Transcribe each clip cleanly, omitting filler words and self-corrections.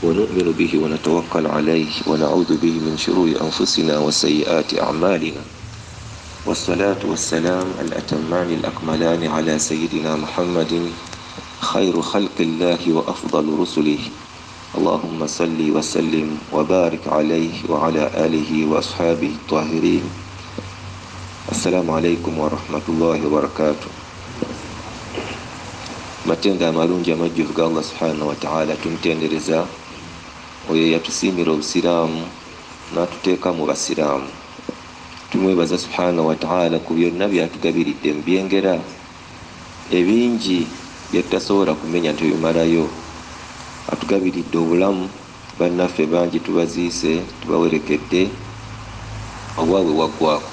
ونؤمن به ونتوكل عليه ونعوذ به من شرور أنفسنا وسيئات أعمالنا والصلاة والسلام الأتمان الأكملان على سيدنا محمد خير خلق الله وأفضل رسله اللهم صل وسلم وبارك عليه وعلى آله وأصحابه الطاهرين. السلام عليكم ورحمة الله وبركاته. Matenda amalungi amajjuvu ga Allah subhanahu wa ta'ala tumutendereza oyo yatusiimira obusiraamu n'atuteeka mu basiraamu. Tumwebaza subhanahu wa ta'ala ku byonna byatugabiridde mu byengera ebingi byetasobola kumenya tebimalayo. Atugabiridde obulamu, bannaffe bangi tubaziise tubawerekedde obwawe waggwako.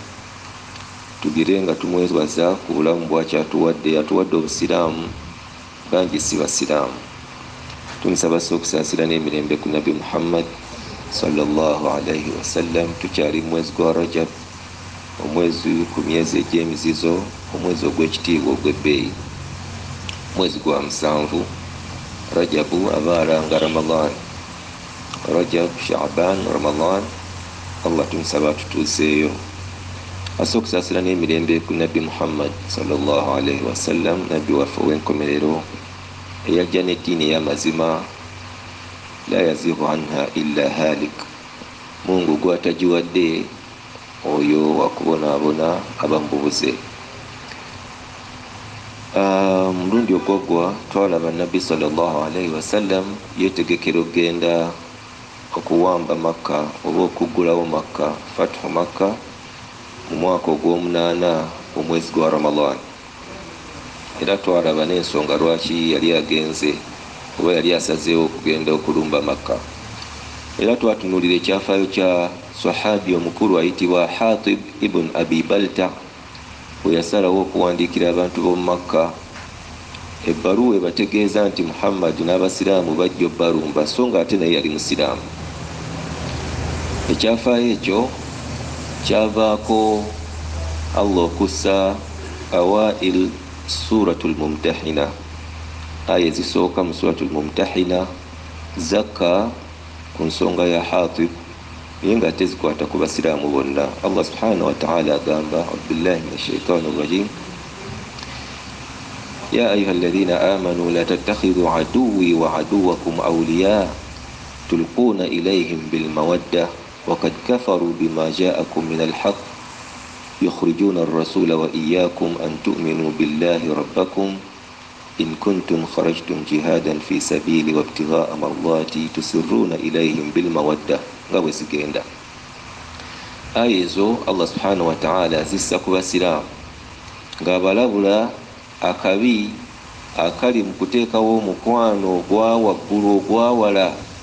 Tugire nga tumwebaza ku bulamu bwakyatuwadde, atuwadde obusiraamu bangi si basiraamu. Tumusaba okusaasira n'emirembe ku Nabi Muhammad sallallahu alayhi wasallam. Tukyali mwezi gwa Rajab, omwezi ku myezi egy'emizizo, omwezi ogw'ekitiibwa ogw'ebbeeyi, mwezi gwa 7. Rajabu abaaranga Ramadan, Rajab, Sha'ban, Ramadan. Allah tumusaba tutuuseeyo. Asa okusaasira n'emirembe ku Nabi Muhammad sallallahu alayhi wasallam, nabbi waffe w'enkomerero eyajja n'eddiini ey'amazima, la yazihu anha illa halik. Mungu gwatagiwadde oyo wakubonaabona abamubuze. Mulundi ogwagwa twalaba nabbi sallallahu alayhi wasallam yeetegekera okgenda okuwamba Makka oba okuggulawo Makka, fathu Makka, mu mwaka ogw'omunaana omwezi gwa Ramadan. Era twalaba n'ensonga lwaki yali agenze oba yali asazeewo okugenda okulumba Makka. Era twatunuulira ekyafaayo kya sahabi omukulu ayitibwa Hatib ibn Abi Balta bwe yasalawo okuwandiikira abantu b'omu Makka ebbaluwa ebategeeza nti Muhammad n'abasiraamu bajja obbalumba, so nga ate naye yali musiraamu. Ekyafaayo ekyo kyavaako Allah okussa awail suratul Mumtahina, aya ezisooka mu suratul Mumtahina zakka ku nsonga ya Hatib naye nga tezikwata ku basiraamu bonna. Allah subhanahu wa ta'ala agamba, billahi minash shaitani rrajim, ya ayuha alladhina amanu la tattakhidhu aduwwi wa aduwwakum awliya tulquna ilayhim bilmawadda وقد كفروا بما جاءكم من الحق يخرجون الرسول وإياكم أن تؤمنوا بالله ربكم إن كنتم خرجتم جهادا في سبيل وابتغاء مرضاتي تسرون إليهم بالمودة. غاوي سكيندا آيزو الله سبحانه وتعالى زيسا كباسرام غابالابولا akabi akali mu kuteekawo mukwano gwa waggulu ogwawala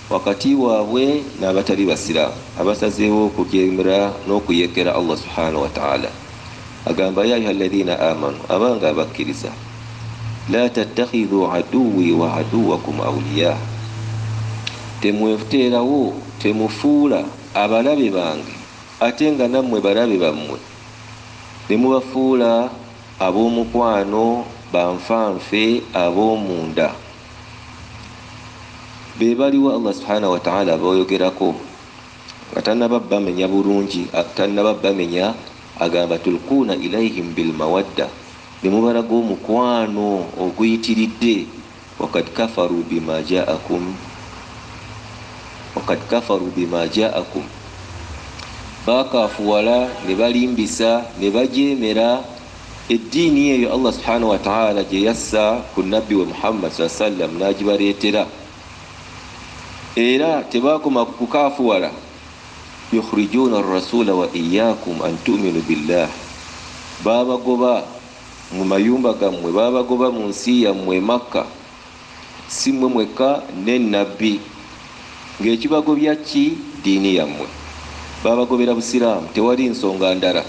wakati waabwe n'abatali basiraamu abasazeewo okujeemera n'okuyekera Allah subhanahu wa ta'ala. Agamba, ya ayuha alladhina amanu, abanga abakkiriza, la tattakhidhu aduwwi wa aduwwakum awliya, temweteerawo, temufuula abalabe bange ate nga nammwe balabe bammwe, temubafuula ab'omukwano banfanfe ab'omunda. Be baliwo Allah subhanahu wa ta'ala abayogerako nga tannaba bamenya bulungi, tannaba bamenya, agamba tulkuuna ilayhim bilmawadda, ne mubalaga omukwano oguyitiridde. wakad kafaru bima ja'akum, bakafuwala ne balimbisa ne bajeemera eddiini eyo Allah subhanahu wa ta'ala gye yassa ku nabbi we Muhammad sallallahu alayhi wasallam n'agibaleetera. Era tebakoma kukafuwala, yukhrijuna ar-rasula wa iyyakum an tu'minu billah, babagoba mu mayumba gammwe, babagoba mu nsi yammwe Makka, si mmwe mwekka n'ennabbi, ng'ekibagobya ki? Diini yammwe, babagobera busiraamu, tewali nsonga ndala.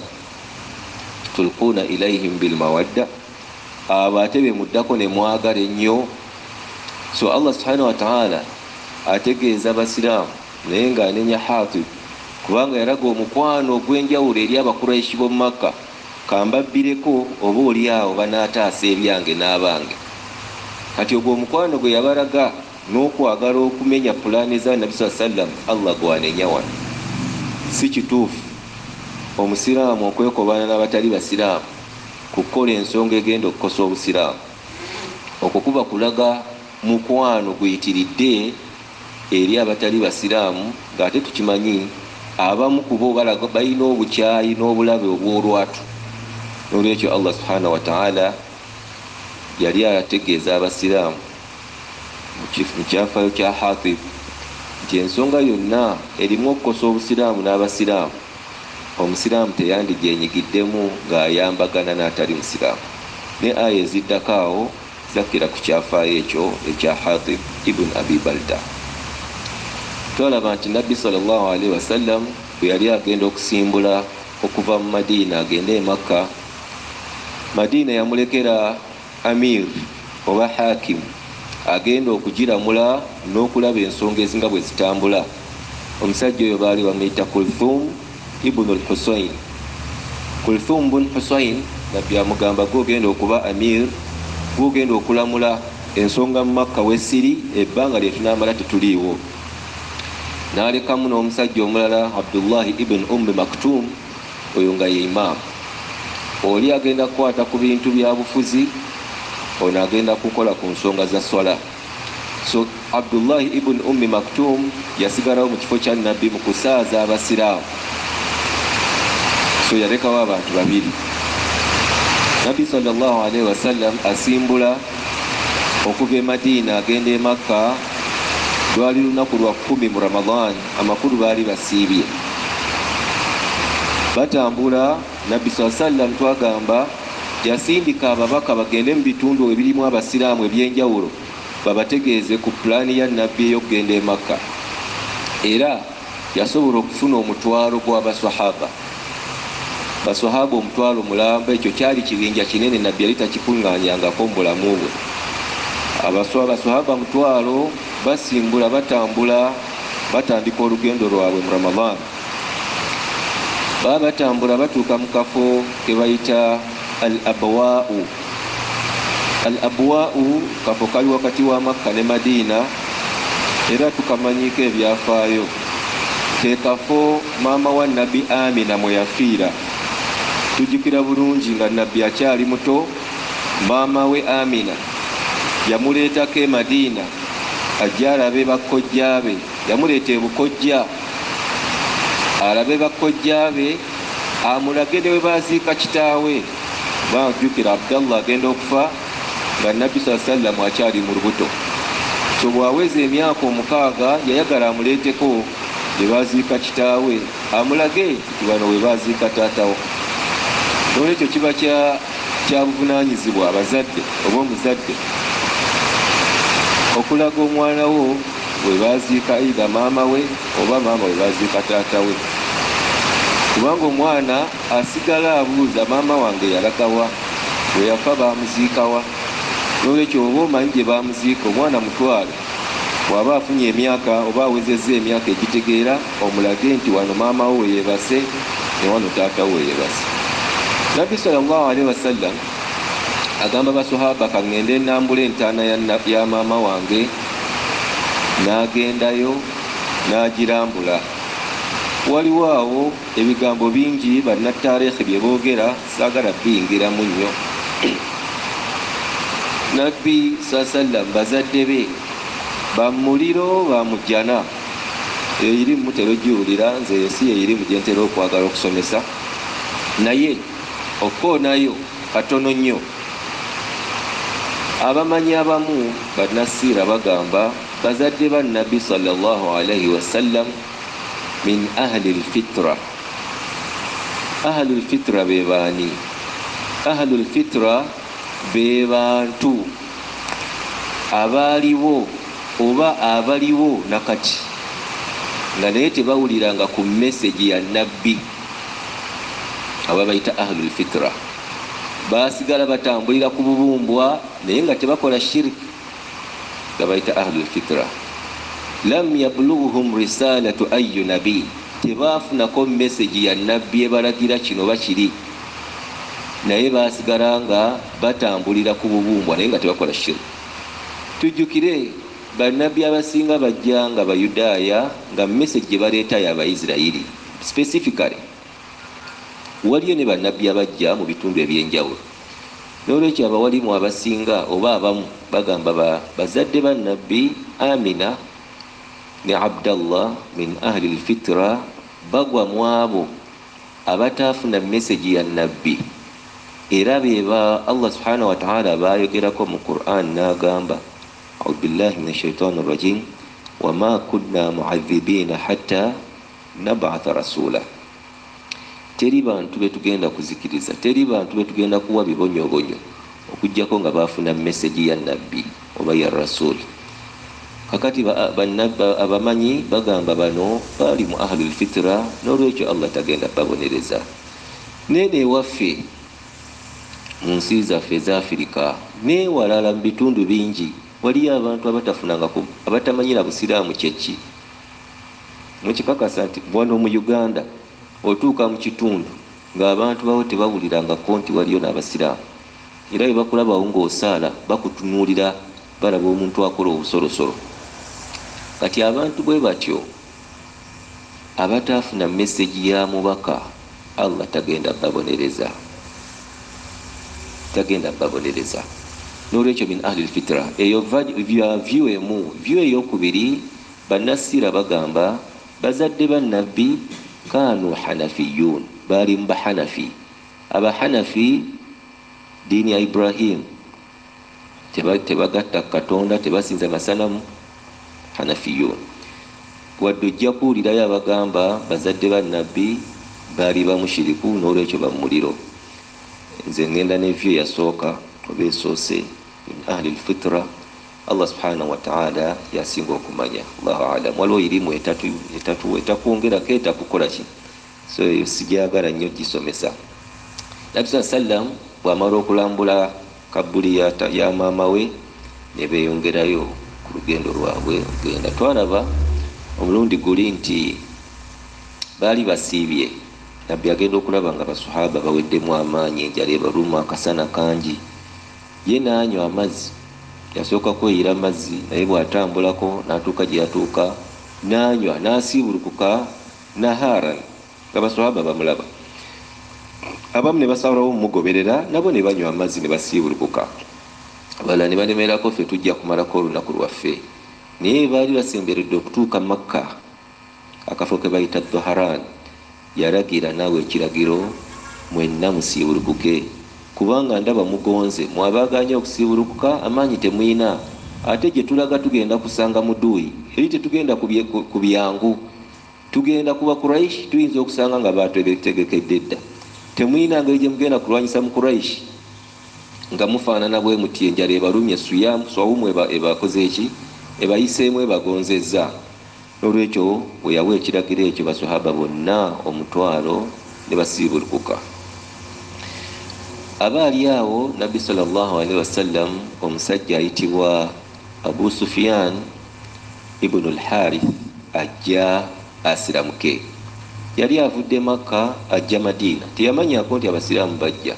Tulquna ilayhim bilmawadda, abo ate be muddako ne mwagala ennyo. So Allah subhanahu wa ta'ala ategeeza basiraamu naye ng'anenya Hatib kubanga yalaga omukwano ogw'enjawulo eri abakuraishi b'omu Makka, kambabbireko oba oli awo banaataasa ebyange n'abange. Kati ogwo omukwano gwe yabalaga n'okwagala okumenya pulaani za nabbi saa sallam, Allah gwanenya wano. Si kituufu omusiraamu okwekobana n'abatali basiraamu kukola ensonga egenda okukosa obusiraamu. Okwo kuba kulaga mukwano guyitiridde eri abatali basiraamu, ng'ate tukimanyi abamu kubo balaga balina obukyayi n'obulabe obw'olwatu. N'olwekyo Allah subhanahu wa ta'ala yali ategeeza abasiraamu mu kyafaayo kya Hatib nti ensonga yonna erimu okukosa obusiraamu n'abasiraamu, omusiraamu teyandigyenyigiddemu ng'ayambagana n'atali musiraamu. Ne aya eziddako awo zakkira ku kyafaayo ekyo ekya Hatib ibn Abi Balda. Twalaba nti nabbi sallallahu alaihi wasallam bwe yali agenda okusimbula okuva mu Madiina agende e Makka, Madiina yamulekera amir oba hakim agenda okugiramula n'okulaba ensonga ezinga bwe zitambula. Omusajja oyo baali bamuyita Kulthum ibn al-Husayn. Kulthum ibn Husayn nabbi amugamba gw'ogenda okuba amir, gw'ogenda okulamula ensonga mu Makka wesiri, ebbanga lye tunaamala tetuliiwo. N'alekamu n'omusajja omulala Abdullahi ibn Maktum, oyo nga ye imaamu. Oli agenda kukwata ku bintu bya bufuzi, ono agenda kukola ku nsonga za swala. So Abdullahi ibn Maktum yasigalawo mu kifo kya nabbi mu kusaaza abasiraamu. So yalekawo abantu babiri. Nabbi sallallahu alaihi wasallam asimbula okuva e Madiina agenda e Makka. Lwali lunaku lwa 10 mu Ramadan, amakulu baali basiibye. Batambula, nabbi sallallahu alaihi wasallam twagamba yasindika ababaka bagende mu bitundu ebirimu abasiraamu ebyenjawulo babategeeze ku pulaani ya nabbi ey'okugenda e Makka. Era yasobola okufuna omutwalo gw'abaswahaba. Baswahaba omutwalo mulamba, ekyo kyali kibinja kinene nabbi yali takikuŋŋaanyangako mu bulamu bwe. Abaswahaba mutwalo basimbula batambula batandika olugendo lwabwe mu Ramadan. Baba batambula batuuka mu kafo ke bayita Al-Abwa'u. Al-Abwa'u kafo kali wakati wa Makka ne Madiina, era tukamanyiko ebyafaayo. Ke kafo maama wa nabbi Amina mwe yafiira. Tujjukira bulungi nga nabbi akyali muto, maama we Amina yamuleetako e Madiina ajja alabe bakkojja be. Yamuleeta ebukojja alabe bakkojja be, amulage ne we baaziika kitaawe. Bajjukira Abdallah agenda okufa nga nabbi sallallahu alaihi wasallam akyali mu lubuto. So bw'aweza emyaka 6 yayagala amuleeteko gye baaziika kitaawe, amulage nti bano we baaziika taatawo. N'olwekyo kiba kya buvunaanyizibwa abazadde oba omuzadde okulaga omwana wo we baaziika either maama we oba maama we baaziika taata we. Kubanga omwana asigala abuuza maama wange yalagawa, we yafa baamuziikawa. N'olwekyo oba omanyi gye baamuziika, omwana mutwale bw'aba afunye emyaka oba awezezza emyaka egitegeera, omulage nti wano maama wo we yeebase ne wano taata wo we yeebase. Nabbi sallallahu alaihi wasallam agamba baswahaba kangende nambula entaana ya maama wange. N'agendayo n'agirambula. Waliwo awo ebigambo bingi bannataarikhi bye boogera, saagala biyingiramu nnyo. Nabbi sallam bazadde be bamuliro bamujjana. Eyirimu mutera ogiwulira, nze ensi eyirimu gye ntera okwagala okusomesa, naye okoonayo katono nnyo. Abamanyi abamu bannasiira bagamba bazadde ba nabbi sallallahu alaihi wasallam min ahli al-fitra. Ahli al-fitra be baani? Ahli al-fitra be bantu abaaliwo oba abaliwo nakati nga naye tebawuliranga ku message ya nabbi, aba bayita ahli al-fitra. Basigala batambulira ku bubumbwa naye nga tebakola shirki, nga bayita ahli al-fitra. Lam yablughuhum risalatu ayyu nabi, tebaafunako message ya nabbi ebalagira kino bakiri, naye basigala nga batambulira ku bubumbwa naye nga tebakola shirki. Tujjukire bannabbi abasinga bajja nga bayudaaya nga message gye baleeta y'abaisirairi specifically. Waliyo ne bannabbi abajja mu bitundu ebyenjawulo. N'olwekyo abawalimu abasinga oba abamu bagamba bazadde bannabbi Amina ne Abdallah min ahli al-fitra bagwa mu abo abataafuna message ya nabbi, era beba Allah subhanahu wa ta'ala bayogerako mu Qur'an n'agamba a'udhu billahi minash shaitani rrajim wama kunna mu'adhibina hatta nab'atha rasula. Teri bantu betugenda kuzikiriza, teri bantu betugenda kuwa bibonyobonyo okujjako nga bafuna message ya nabbi oba ya rasul. Kakati abamanyi bagamba bano bali mu ahli al-fitra, n'olwekyo Allah tagenda babonereza. Nene waffe mu nsi zaffe eza Afrika n'ewalala mu bitundu bingi waliyo abantu abatamanyira busiraamu kyeki. Mukikakasa nti wano mu Uganda otuuka mu kitundu ng'abantu bawo tebawulirangako nti waliyo n'abasiraamu, era bwe bakulabawo ng'osaala bakutunuulira balaba omuntu akola obusolosolo. Kati abantu bwe batyo abataafuna message ya mubaka, Allah tagenda babonereza, tagenda babonereza. N'olwekyo min ahli al-fitra eyo view emu. View eyokubiri bannasira bagamba bazadde bannabbi kanu hanafiyun, bali mbahanafi. Abahanafi dini ya Ibrahim, tebagatta Katonda, tebasinza masanamu. Hanafiyun. Wadde ojja kuwulirayo abagamba bazadde bannabbi baali bamushiriku, n'olwekyo bamuliro. Nze ngenda ne view yasooka oba esoose min ahli al-fitra. Allah subhanahu wa ta'ala yasinga okumanya. Allahu a'lam. Waliwo irimu etatu etakwongerako etakukola ki, so sijagala nnyo gisomesa. Nabi sallam bw'amala okulambula kabuli ya maama we ne beeyongerayo ku lugendo lwabwe okugenda. Twalaba omulundi guli nti baali basiibye, nabbi agenda okulaba nga basahaba baweddemu amaanyi, enjala ebaluma, akasana kangi. Ye n'anywa amazzi, yasooka kweyira amazzi, naye bw'atambulako n'atuuka gye yatuuka n'anywa n'asiibulukuka naharan, nga basahaba bamulaba. Abamu ne basalawo mumugoberera, nabo ne banywa amazzi ne basiibulukuka. Abalala ne balemerako ffe tujja kumalako olunaku lwaffe. Naye baali basemberedde okutuuka Makka, akafo ke bayita Dhaharan. Yalagira naawe ekiragiro mwenna musiibulukuke, kubanga ndaba mugonze, mwabaganya okusiibulukuka amaanyi temuyina. Ate gye tulaga tugenda kusanga muduuyi, eri tetugenda ku byangu, tugenda kuba Quraish, tuyinza okusanga nga bategekedde dda. Temuyina ngeri gye mugenda kulwanyisa mu Quraish nga mufaanana bwe muti enjala ebalumye, swawumu ebakoze eki, ebayiseemu ebagonzezza. N'olwekyo bwe yawa ekiragiro ekyo basahaba bonna omutwalo ne basiibulukuka. Abaali awo Nabbi sallallahu alaihi wasallam omusajja ayitibwa Abu Sufyan ibn al-Harith ajja asiramuke. Yali avudde Makka ajja Madina, teyamanyako nti abasiraamu bajja.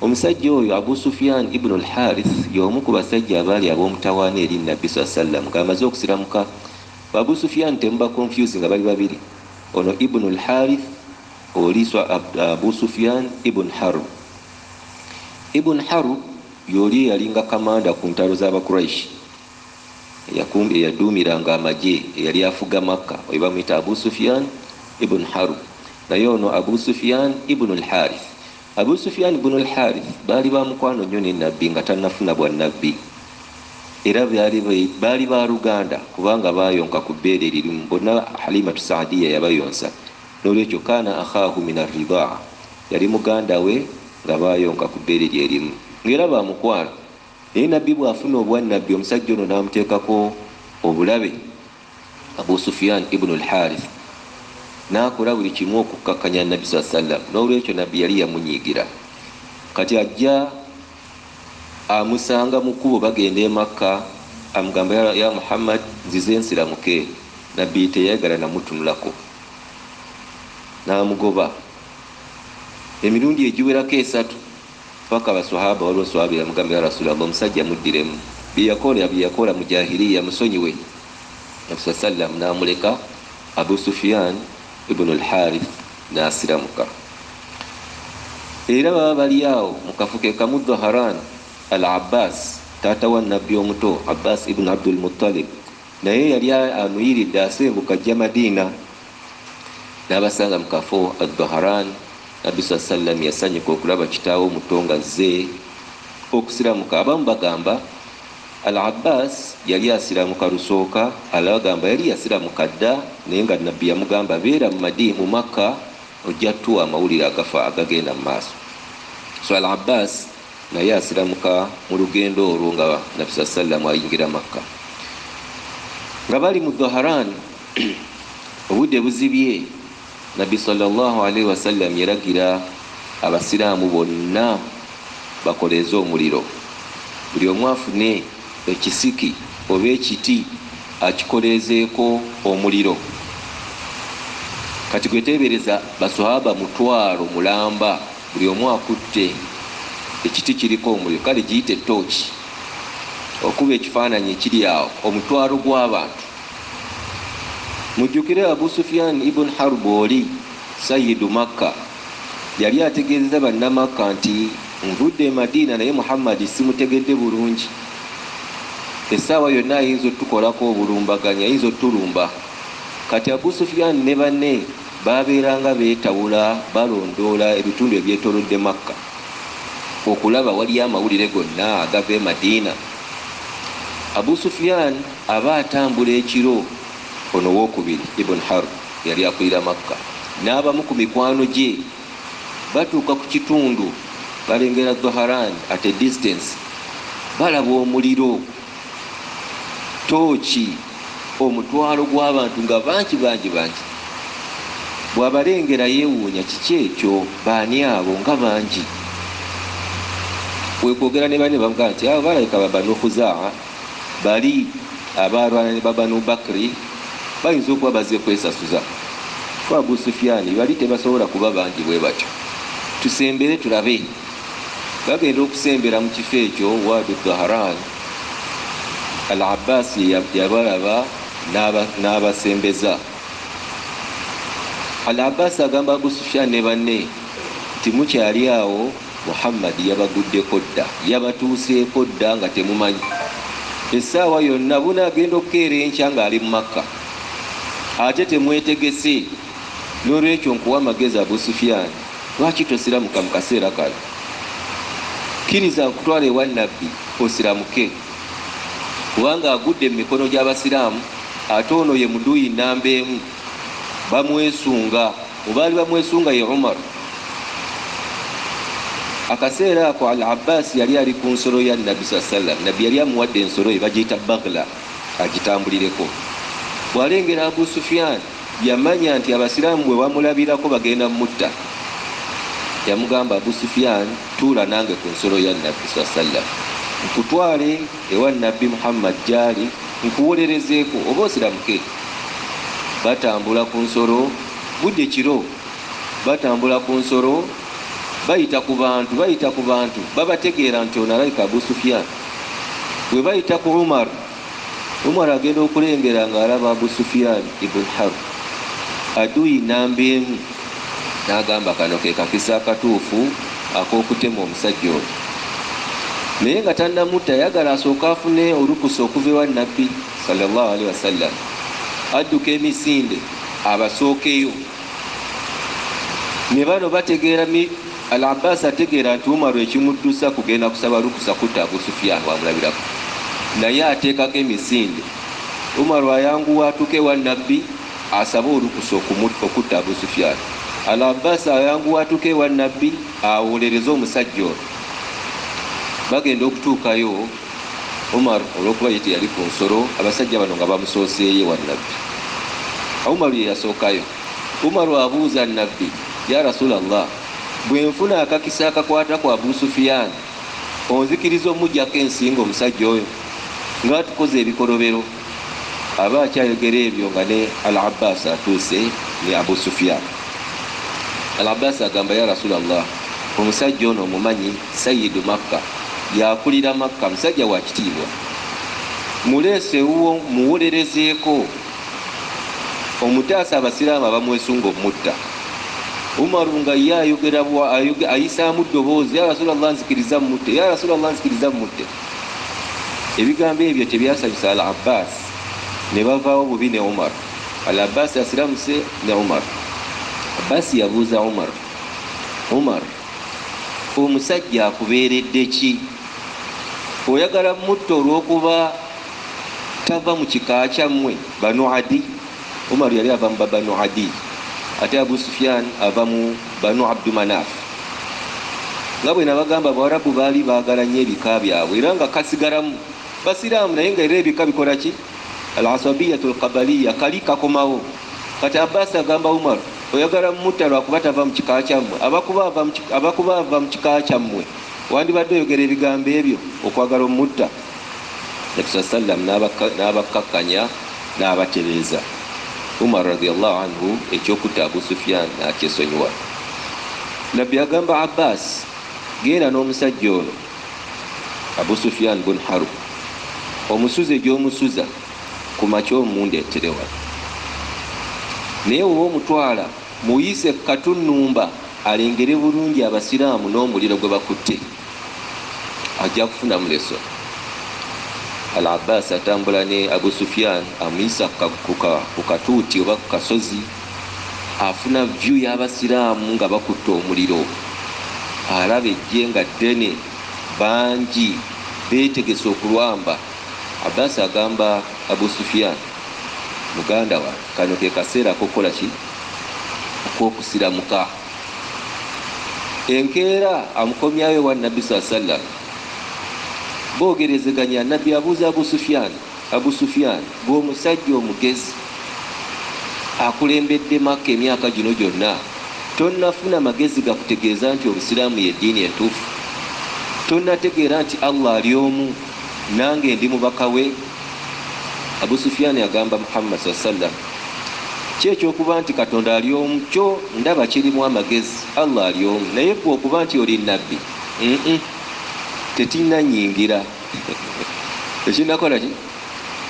Omusajja oyo Abu Sufyan ibn al-Harith y'omu ku basajja abaali ab'omutawaana eri Nabbi sallallahu alaihi wasallam ng'amaze okusiramuka. Abu Sufyan temuba confuse nga bali babiri. Ono ibn al-Harith oliswa Abu Sufyan ibn Harb. Ibn Harb yoli yalinga kamanda ku ntalo z'Abakuraishi, yaduumiranga amagye, yali afuga Makka, oyo bamuyita Abu Sufyan ibn Harb. Naye ono Abu Sufyan ibn al-Harith. Abu Sufyan ibn al-Harith baali bamukwano nnyo ne Nabbi nga tannafuna bwa Nabbi, era baali ba Luganda kubanga bayonka ku bbeere lirimu. Bonna Halimatu Saadiya yabayonsa, n'olwekyo kaana akhaahu min ar-ridaa, yali muganda we nga bayonka ku bbeere lye limu, ng'era bamukwano. Naye Nabbi bw'afuna obwannabbi, omusajja ono n'amuteekako obulabe. Abu Sufyan ibn al-Harith n'akola buli kimu okukakkanya Nabbi sallallahu alaihi wasallam, n'olwekyo Nabbi yali yamunyiigira. Kati ajja amusanga mu kkubo bagenda e Makka, amugamba ya Muhammad nzize nsiramuke. Nabbi teyayagala namutunulako, n'amugoba emirundi egiwerako 3 paka abaswahaba waliwo swahaba yamugamba ya Rasulallah omusajja muddiremu, biyakola mujahiliya musonyiwe Nabi sallam namuleka Abu Sufyan ibn al-Harith nasiramuka. Era baba bali awo mukafuke kamu Dhaharan al-Abbas tata wa nabbi omuto Abbas ibn Abdul Muttalib naye yali anuyiridde asembuka ajja Madina n'abasanga mukafo ad-Dhaharan. Nabi sallam yasanyuka okulaba kitaawo omuto nga azze okusiramuka. Abamu bagamba Al-Abbas yali asiramuka lusooka, alagamba yali yasiramuka dda naye nga nabbi yamugamba beera mu Madina mu Makka ojja tuwa amawulire agafa agagenda mu maaso. So Al-Abbas naye asiramuka mu lugendo olwo nga Nabi sallam ayingira Makka. Nga bali mu Dhaharan obudde buzibye, Nabi sallallahu alaihi wasallam yaragira abasiraamu bonna bakoleeze omuliro, buli omu afune ekisiki oba ekiti akikoleezeeko omuliro. Kati gweteebereza baswahaba mutwalo mulamba, buli omu akutte ekiti kiriko omuliro, kale giyite tooki okuba ekifaananyi ekiri awo, omutwalo gw'abantu. Mujjukire Abu Sufyan ibn Harb oli Sayyidu Makka yali ategeezeza bannamakka nti nvudde e Madina naye Muhammad simutegedde bulungi, essaawa yonna ayinza otukolako obulumbaganya, ayinza otulumba. Kati Abu Sufyan ne banne babeeranga beetawula balondoola ebitundu ebyetoolodde Makka okulaba waliyo amawulire gonna agava e Madina. Abu Sufyan aba atambula ekiro, ono wokubiri Ibn Harb yali akulira Makka, n'abamu ku mikwano gye batuuka ku kitundu balengera Dhaharan at a distance, balaba omuliro, tooki, omutwalo gw'abantu nga bangi. Bw'abalengera yeewuunya, kiki ekyo, baani abo nga bangi? Wekwogera ne banne bamugaa nti abo balabika Banu Khuzaa, bali abalwana ne Banu Bakri, bayinza okuba bazze kwesasuza. Ffe Abu Sufyan bali tebasobola kuba bangi bwe batyo, tusembere tulabe. Bagenda okusembera mu kifo ekyo Wadi Dhaharan. Al-Abbas yabalaba n'abasembeza. Al-Abbas agamba Abu Sufyan ne banne nti mukyali awo, Muhammad yabaguddeko dda, yabatuuseeko dda nga temumanyi. Essaawa yonna bunaagenda okukeera enkya ng'ali mu Makka, ate temwetegese. N'olwekyo nkuwa amagezi Abu Sufyan, lwaki tosiramuka mu kaseera kano? Kkiriza nkutwala ewa nabbi osiramuke, kubanga agudde mu mikono gy'abasiraamu, ate ono ye muduyi namba emu, bamwesunga. Mubaali bamwesunga ye Umar. Akaseera ako Al-Abbas yali ali ku nsolo ya Nabi sallam. Nabbi yali amuwadde ensolo ye bagiyita Baghla agitambulireko. Bw'alengera Abu Sufyan yamanya nti abasiraamu bwe bamulabirako bagenda mutta, yamugamba Abu Sufyan, tuula nange ku nsolo ya Nabi sallam, nkutwale ewa Nabbi Muhammad gyali nkuwolerezeeko oba osiramuke. Batambula ku nsolo, budde kiro, batambula ku nsolo, bayita ku bantu, babategeera nti ono alayika Abu Sufyan. Bwe bayita ku Umar agenda okulengera ng'alaba Abu Sufyan ibn Harb, aduyi namba emu, n'agamba kano ke kakisa akatuufu ak'okutema omusajja oyo. Naye nga tannamutta, yagala asooka afune olukusa okuva ewa Nabbi sallallahu alaihi wasallam, adduka emisinde abasookeyo. Ne bano bategeera, Al-Abbas ategeera nti Umar ekimuddusa kugenda kusaba lukusa kutta Abu Sufyan wamulabirako, naye ateekako emisinde. Umar ayanguwa atuuke ewa Nabbi asaba olukusa okutta Abu Sufyan. Al-Abbas ayanguwa atuuke ewa Nabbi awolereze omusajja ono. Bagenda okutuukayo, Umar olw'okuba ye teyali ku nsolo, abasajja bano nga bamusooseeyo ewa Nabbi. Umar ye yasookayo. Umar abuuza Nabbi, ya Rasulallah, bwe nfuna akakisa akakwata ku Abu Sufyan, onzikiriza omuggyako ensinga omusajja oyo nga tukoze ebikolobero? Aba akyayogera ebyo nga ne Al-Abbas atuuse ne Abu Sufyan. Al-Abbas agamba, ya Rasulallah, omusajja ono omumanyi, Sayyidu Makka, yakulira Makka, musajja wa kitiibwa, mulese uwo muwolerezeeko omutaasa abasiraamu abamwesunga omutta. Umaru nga ye ayisaamu ddoboozi, ya Rasulallah nzikiriza mutte, ya Rasulallah nzikiriza mutte. Ebigambo ebyo tebyasanyusa Al-Abbas, ne bavaawo bubi ne Umar. Al-Abbas asiramuse ne Umar. Abbas yabuuza Umar, omusajja akubeeredde ki? Oyagala mutta olw'okuba tava mu kika kyammwe Banu Adi? Umar yali ava mu Banu Adi, ate Abu Sufyan ava mu Banu Abdu Manaf. Nga bwe nabagamba Abawarabu baali baagala nnyo ebika byabwe era nga kasigalamu basiraamu, naye nga era ebika bikola ki? Al-asabiyatul qabaliya kali kakomawo. Kati Abbas agamba Umar, oyagala mutta lwakuba tava mu kika kyammwe? Abakuba ava mu kika kyammwe wandibadde oyogera ebigambo ebyo okwagala omutta? Nabi sallam n'abakkakkanya n'abatereeza. Umar radiyallahu anhu ekyokutta Abu Sufyan n'akyesonyiwa. Nabbi agamba Abbas, genda n'omusajja ono Abu Sufyan bun Harb, omusuze gy'omusuza ku makya omundeetere wano, naye oba omutwala muyise Katunnumba alengere bulungi abasiraamu n'omuliro gwe bakutte, ajja kufuna muleso. Al-Abbas atambula ne Abu Sufyan amuyisa ku katuuti oba ku kasozi, afuna vyu y'abasiraamu nga bakutte omuliro, alaba ejje nga ddene bangi beetegese okulwamba. Abbas agamba Abu Sufyan, muganda wa, kano ke kaseera kokola ki? Okwokusiramuka. Enkeera amukomyayo wa Nabbi sallam, boogerezeganya. Nabbi abuuza Abu Sufyan, gw'omusajja omugezi akulembedde Makka emyaka gino gyonna, tonnafuna magezi gakutegeeza nti obusiraamu y'eddiini entuufu? Tonnategeera nti Allah ali omu nange ndi mubaka we? Abu Sufyan agamba Muhammad sallam, kyekyokuba nti Katonda ali omu kyo ndaba kirimu amagezi, Allah ali omu, naye gwe okuba nti oli nabbi tekinnanyingira. Tekinakola ki?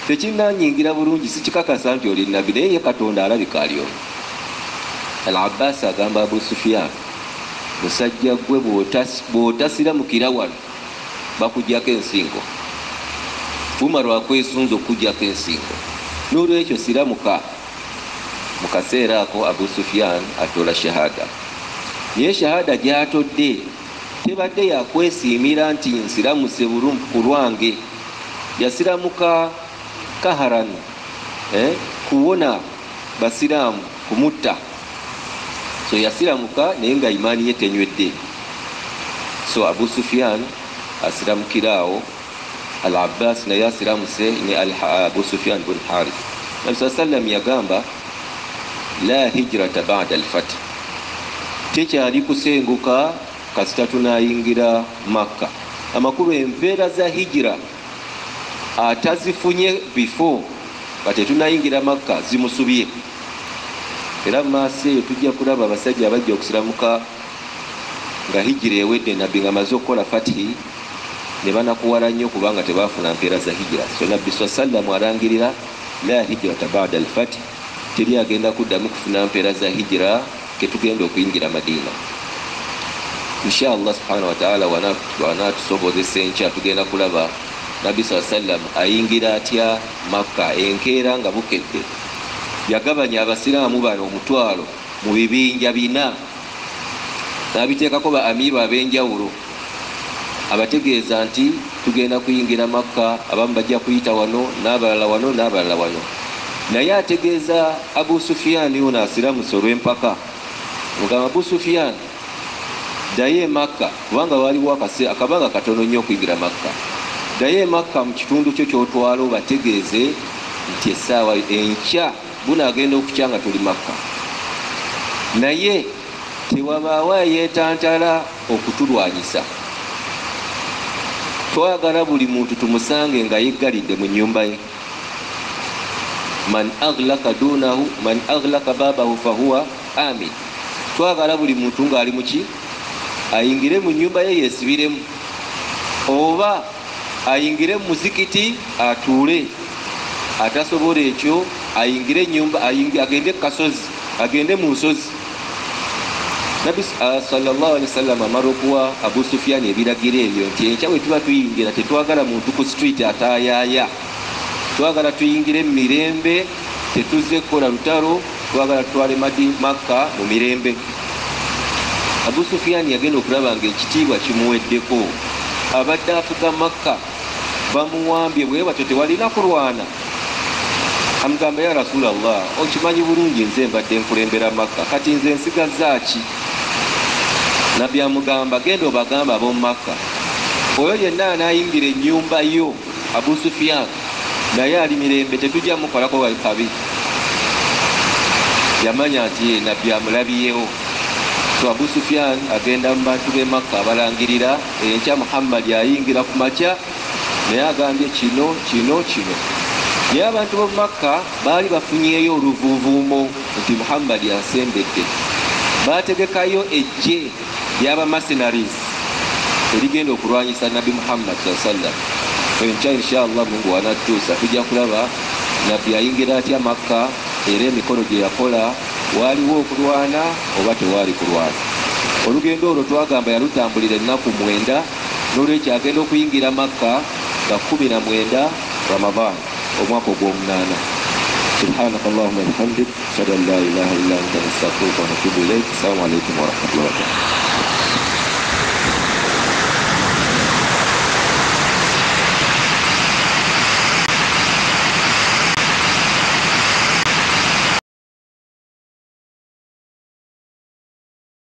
Tekinnanyingira bulungi, sikikakasa nti oli nabbi, naye ye Katonda alabika ali omu. Al-Abbas agamba Abu Sufyan, musajja gwe bw'otasiramukira wano bakuggyako ensingo. Umar akwesunza okuggyako ensingo, n'olwekyo siramuka. Mu kaseera ako Abu Sufyan atola shahada, naye shahada gy'atodde tebadde yakwesiimira nti nsiramuse ku lwange. Yasiramuka kaharan, kuwona basiraamu kumutta. So yasiramuka naye nga imaani ye tenywedde. So Abu Sufyan asiramukiraawo, Al-Abbas naye asiramuse ne Abu Sufyan bun Harith. Nabi sallam yagamba, la hijrata ba'da al-fath, tekyali kusenguka kasita tunayingira Makka. Amakulu empeera za hijira atazifunye before kati tunayingira Makka zimusubye. Era maaso eyo tujja kulaba abasajja abajja okusiramuka nga hijira ewedde, Nabbi nga amaze okukola fatihi, ne banakuwala nnyo kubanga tebaafuna mpeera za hijira. So Nabbi sallam alangirira la hijrata ba'da al-fath, teri agenda kuddamu kufuna mpeera za hijira ke tugenda okuyingira Madiina. Inshallah subhanahu wa ta'ala wanatusobozesa enkya tugenda kulaba Nabbi sallam ayingira atya Makka enkeera nga bukedde. Yagabanya abasiraamu bano omutwalo mu bibinja 4, n'abiteekako ba amiru ab'enjawulo, abategeeza nti tugenda kuyingira Makka, abamu bajja kuyita wano n'abalala wano n'abalala wano. Naye ategeeza Abu Sufyan ono asiramuse olw'empaka, mugamba Abu Sufyan ddayo e Makka, kubanga waliwo akabanga katono nnyo okuyingira Makka. Ddayo e Makka mu kitundu kyo ky'otwala obategeeze nti essaawa enkya bunaagenda okukya nga tuli Makka. Naye tewabaawo yeetantala okutulwanyisa. Twagala buli muntu tumusange nga yeggalidde mu nnyumba ye. Man aghlaka babahu fahuwa amin. Twagala buli muntu ng'ali muki ayingire mu nnyumba ye yeesibiremu, oba ayingire mu muzikiti atuule, atasobola ekyo ayingire ennyumba, agende kasozi, agende mu nsozi. Nabbi sallallahu alaihi wasallam amara okuwa Abu Sufyan ebiragiro ebyo nti enkya bwe tuba tuyingira tetwagala muntu ku street ataayaaya, twagala tuyingire mu mirembe, tetuzze kukola lutalo, twagala tutwale Makka mu mirembe. Abu Sufyan yagenda okulaba ng'ekitiibwa kimuweddeko, abadde afuga Makka bamuwambye bwe batyo tewalina kulwana. Amugamba, ya Rasulallah, okimanyi bulungi nze mbadde nkulembera Makka, kati nze nsigazza ki? Nabbi amugamba, genda obagamba ab'omu Makka, oyo yenna anayingira ennyumba yo Abu Sufyan naye ali mirembe, tetujja mukolako kabi. Yamanya nti nabbi amulabiyewo. So Abu Sufyan agenda mu bantu b'e Makka abalangirira, enkya Muhammad ayingira ku makya naye agambye kino. Naye abantu b'omu Makka baali bafunyeeyo oluvuuvuumo nti Muhammad asembedde. Baategekayo ejje ly'aba mercenaries erigenda okulwanyisa Nabbi Muhammad sallallahu alaihi wasallam. Enkya inshallah Mungu wanatuusa tujja kulaba nabbi ayingira atya Makka era emikono gye yakola waaliwo okulwana oba tewaali kulwana. Olugendo olwo twagamba yalutambulira ennaku 9, n'olwekyo agenda okuyingira Makka nga 19 Ramadan omwaka ogw'omunaana. Subhanaka Allahumma wa bihamdik, ashhadu an la ilaha illa anta, astaghfiruka wa atubu ilayk. Assalamu alaikum wa rahmatullahi wa barakatuh.